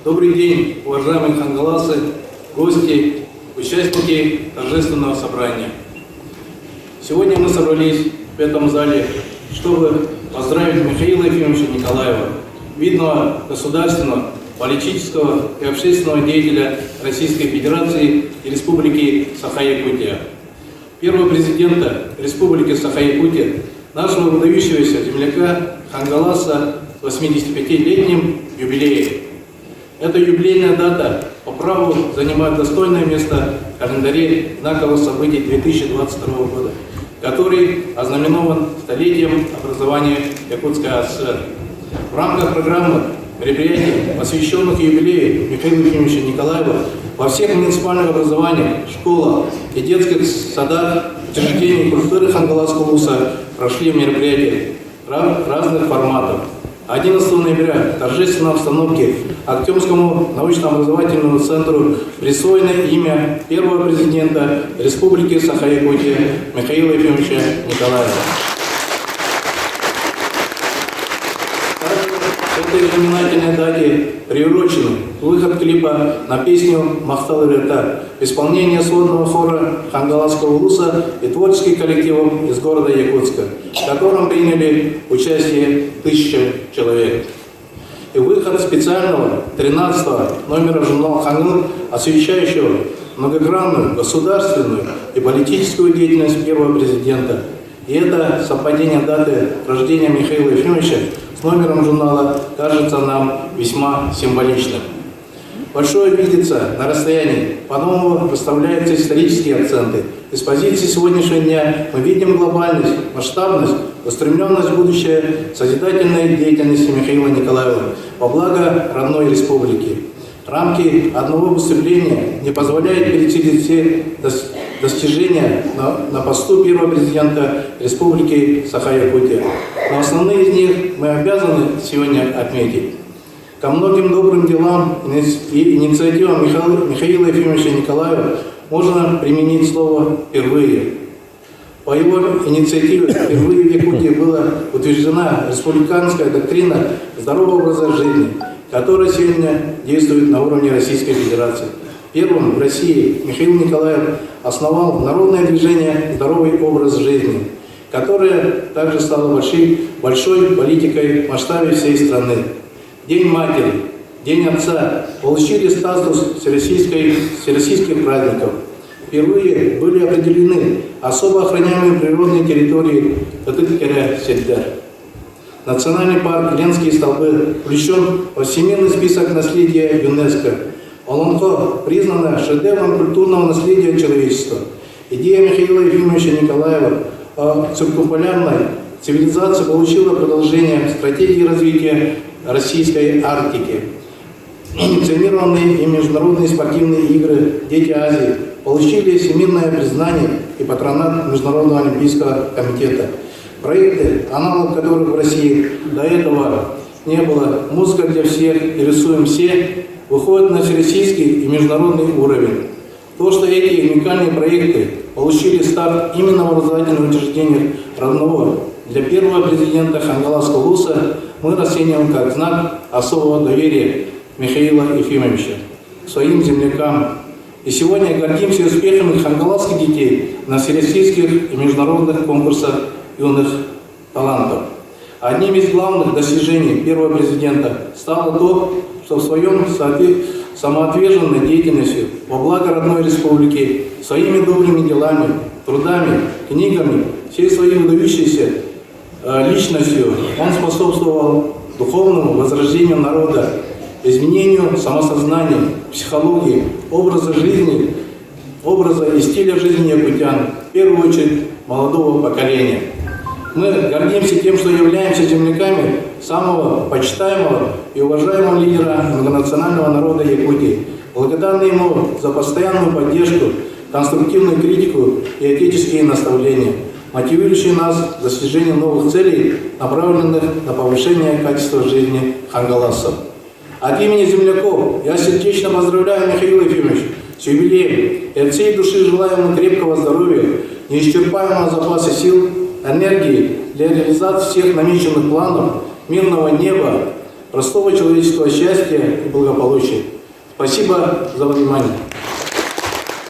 Добрый день, уважаемые хангаласы, гости, участники торжественного собрания. Сегодня мы собрались в этом зале, чтобы поздравить Михаила Ефимовича Николаева, видного государственного, политического и общественного деятеля Российской Федерации и Республики Саха-Якутия, первого президента Республики Саха-Якутия, нашего выдающегося земляка Хангаласа с 85-летним юбилеем. Эта юбилейная дата по праву занимает достойное место в календаре знаковых событий 2022 года, который ознаменован столетием образования Якутской АСР. В рамках программы мероприятий, посвященных юбилею Михаила Ефимовича Николаева, во всех муниципальных образованиях, школах и детских садах, учреждениях культуры Хангаласского улуса прошли мероприятия разных форматов. 11 ноября в торжественной обстановке Актемскому научно-образовательному центру присвоено имя первого президента Республики Саха-Якутия Михаила Ефимовича Николаева. К этой знаменательной дате приурочен выход клипа на песню «Махтал Рета», исполнение сводного хора Хангаласского улуса и творческих коллективов из города Якутска, в котором приняли участие 1000 человек. И выход специального 13 номера журнала «Хангыл», освещающего многогранную государственную и политическую деятельность первого президента. И это совпадение даты рождения Михаила Ефимовича с номером журнала кажется нам весьма символичным. Большое видится на расстоянии, по-новому расставляются исторические акценты. Из позиции сегодняшнего дня мы видим глобальность, масштабность, устремленность в будущее созидательной деятельности Михаила Николаева во благо родной республики. Рамки одного выступления не позволяют перечислить все достижения на посту первого президента Республики Саха-Якутия. Но основные из них мы обязаны сегодня отметить. Ко многим добрым делам и инициативам Михаила Ефимовича Николаева можно применить слово «впервые». По его инициативе впервые в Якутии была утверждена республиканская доктрина здорового образа жизни, которая сегодня действует на уровне Российской Федерации. Первым в России Михаил Николаев основал народное движение «Здоровый образ жизни», которое также стало большой политикой в масштабе всей страны. День матери, День отца получили статус всероссийских праздников. Впервые были определены особо охраняемые природные территории Татык-Сельдар. Национальный парк Ленские столбы включен во всемирный список наследия ЮНЕСКО. Олонхо признана шедевром культурного наследия человечества. Идея Михаила Ефимовича Николаева о циркумполярной цивилизации получила продолжение в стратегии развития Российской Арктики. Инициированные и международные спортивные игры «Дети Азии» получили всемирное признание и патронат Международного олимпийского комитета. Проекты, аналог которых в России до этого не было, «Музыка для всех» и «Рисуем все», выходят на всероссийский и международный уровень. То, что эти уникальные проекты получили старт именно в образовательных учреждениях родного для первого президента Хангаласского улуса, мы расцениваем как знак особого доверия Михаила Ефимовича к своим землякам. И сегодня гордимся успехами хангаласских детей на всероссийских и международных конкурсах юных талантов. Одним из главных достижений первого президента стало то, что в своем самоотверженной деятельности во благо родной республики, своими добрыми делами, трудами, книгами, всей своей выдающейся личностью он способствовал духовному возрождению народа, изменению самосознания, психологии, образа жизни, образа и стиля жизни якутян, в первую очередь молодого поколения. Мы гордимся тем, что являемся земляками самого почитаемого и уважаемого лидера многонационального народа Якутии. Благодарны ему за постоянную поддержку, конструктивную критику и отеческие наставления, мотивирующие нас к достижению новых целей, направленных на повышение качества жизни хангаласов. От имени земляков я сердечно поздравляю Михаила Ефимовича с юбилеем и от всей души желаю ему крепкого здоровья, неисчерпаемого запаса сил, энергии, для реализации всех намеченных планов, мирного неба, простого человеческого счастья и благополучия. Спасибо за внимание.